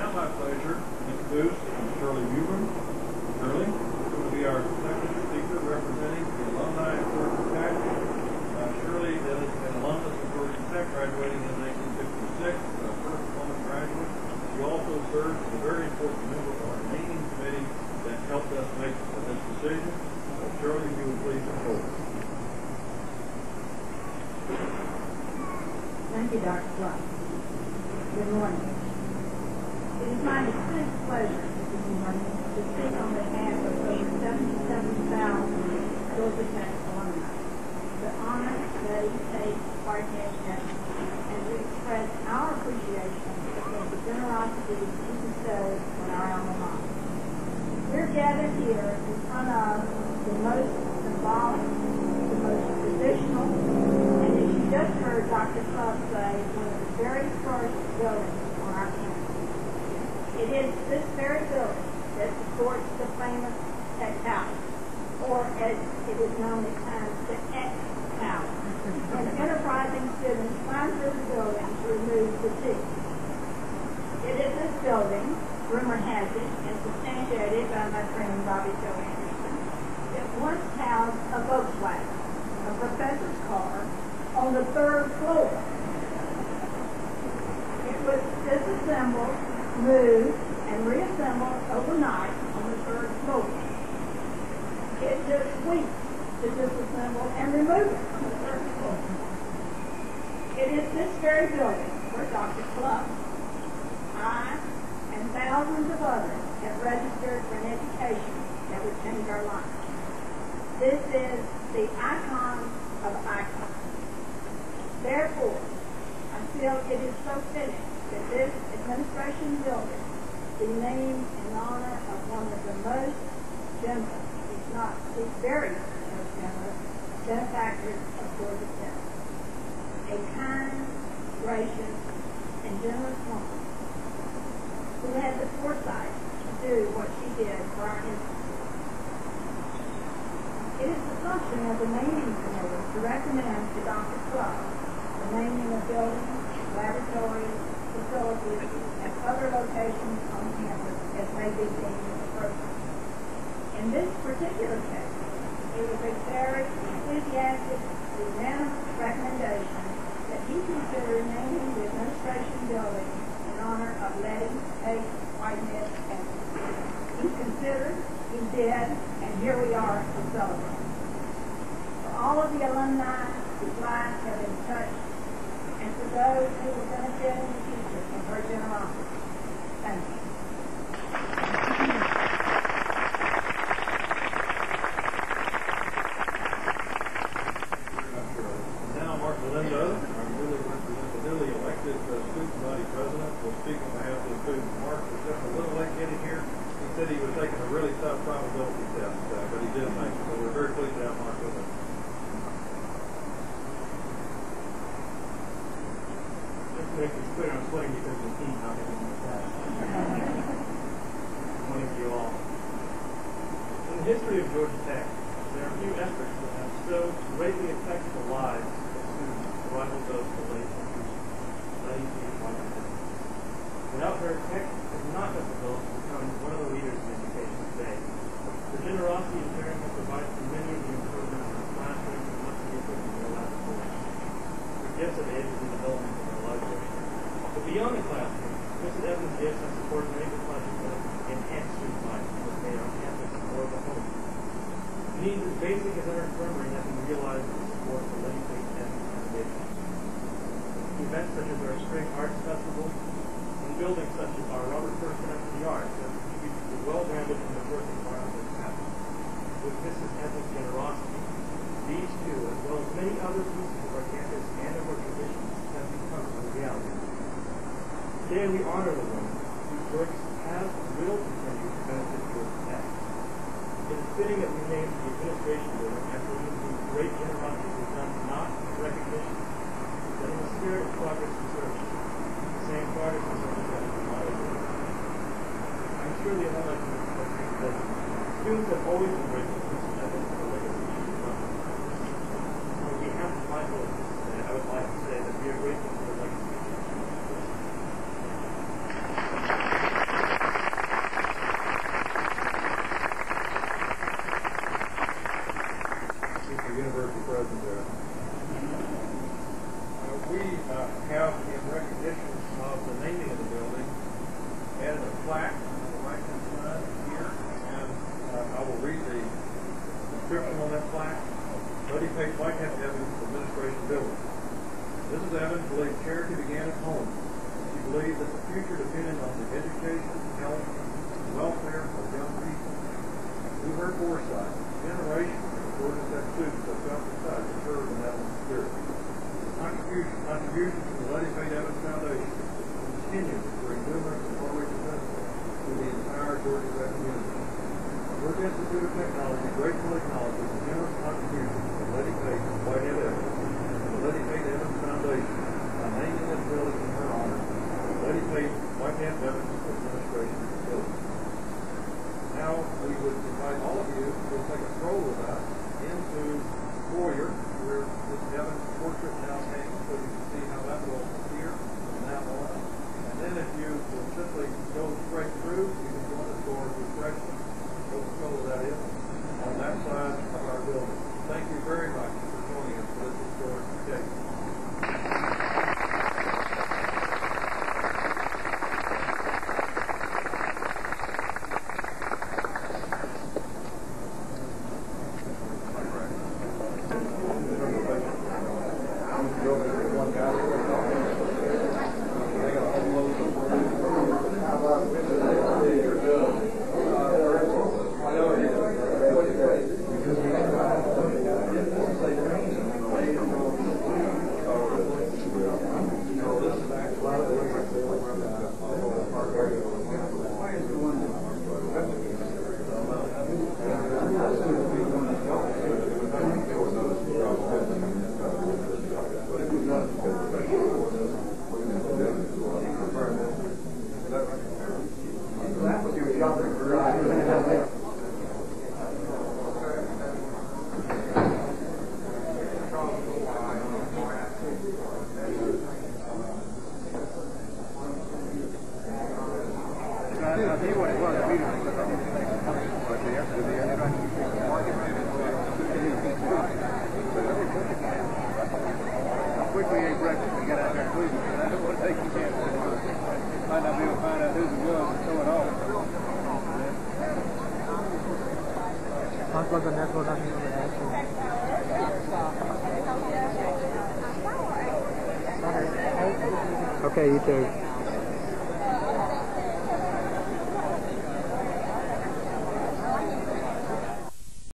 now my pleasure to introduce Shirley Mewborn. Shirley is going to be our second speaker representing the alumni of Georgia Tech. Shirley is an alumnus of Georgia Tech, graduating in 1956, first woman graduate. She also served as a very important member of our naming committee that helped us make this decision. Shirley, if you would please come forward. Thank you, Dr. Clough. Good morning. It is my distinct pleasure this morning to speak on behalf of over 77,000 Georgia Tech alumni to honor Lettie, Pate, Whitehead, and to express our appreciation for the generosity you bestowed on our alma mater. We're gathered here in front of the most symbolic, the most traditional, and as you just heard Dr. Clough say, one of the very first buildings on our campus. It is this very building that supports the famous Tech Tower, or as it is known at times, the X Tower, when enterprising students climb through the building to remove the T. It is this building, rumor has it, and substantiated by my friend Bobby Joe Anderson, that once housed a Volkswagen, a professor's car, on the 3rd floor. It was disassembled, moved, and reassembled overnight on the 3rd floor. It took weeks to disassemble and remove it from the 3rd floor. It is this very building where Dr. Clough, I, and thousands of others have registered for an education that would change our lives. This is the icon of icons. Therefore, I feel it is so fitting that this administration building be named in honor of one of the most generous, if not the very most generous, benefactors of Georgia Tech. A kind, gracious, and generous woman who had the foresight to do what she did for our institute. It is the function of the naming committee to recommend to Dr. Clough the naming of buildings, laboratories, facilities, and other locations on campus as may be deemed appropriate. In this particular case, it was a very enthusiastic, unanimous recommendation that he consider naming the administration building in honor of Lettie, Pate, Whitehead, and he considered, he did, and here we are to celebrate. For all of the alumni whose lives have been touched, and for those who will benefit in the future from her generosity, thank you. Now, Mark Melindo, our newly elected student body president, will speak on behalf of the students. Mark was just a little late getting here. He said he was taking a really tough probability test, but he did make it. So we're very pleased to have Mark with us. Just to make this clear, I'm sweating because of the team not having the test. Good morning to you all. In the history of Georgia Tech, there are a few efforts that have so greatly affected the lives of students to rival those of the late teachers, Lettie, Pate, Whitehead. Without her, Tech could not have developed to become one of the leaders in education today. Her generosity and caring have provided for many of the improvements in the classrooms and much of the equipment in the laboratories. Her gifts have aided in the development of our library. But beyond the classroom, Mrs. Evans' gifts have supported many of the projects that have enhanced student life and have made our campus more of a home. Needs as basic as our infirmary have been realized with the support of Lettie, Pate, and foundation. Events such as our Spring Arts Festival and buildings such as our Robert First Center for the Arts have contributed to the well-rounded and diverse environment of campus. With Mrs. Evans' generosity, these two, as well as many other pieces of our campus and of our traditions, have become a reality. Today we honor the woman whose works have and will continue to benefit Georgia Tech. It is fitting that we name the administration building after one whose great generosity was done not in recognition, but in the spirit of progress and service, the same progress and service that is modeled. I'm sure the alumni community will agree that students have always been grateful for Mrs. Evans for the legacy she has left. On behalf of my board today, I would like to say that we are grateful for the legacy she has left. plaque, Lettie Pate Whitehead Evans Administration Building. Mrs. Evans believed charity began at home. She believed that the future depended on the education, health, and welfare of young people. Through her foresight, generations of Georgia Tech students have felt the touch of her benevolent spirit. Contributions from the Lettie Pate Evans Foundation continue to bring numerous authority benefits to the entire Georgia Tech community. The Georgia Institute of Technology gratefully acknowledges the generous contributions of Lettie Pate Whitehead Evans and the Lettie Pate Evans Foundation by naming this building in her honor, the Lettie Pate Whitehead Evans Administration Building. Now we would invite all of you to take a stroll with us into the foyer where this Evans portrait now hangs, so you can see how that will appear from now on. And then if you will simply go straight through, you can join us for refreshments, Coca-Cola that is, on that side of our building. Thank you very much for joining us for this historic occasion. Okay, you too.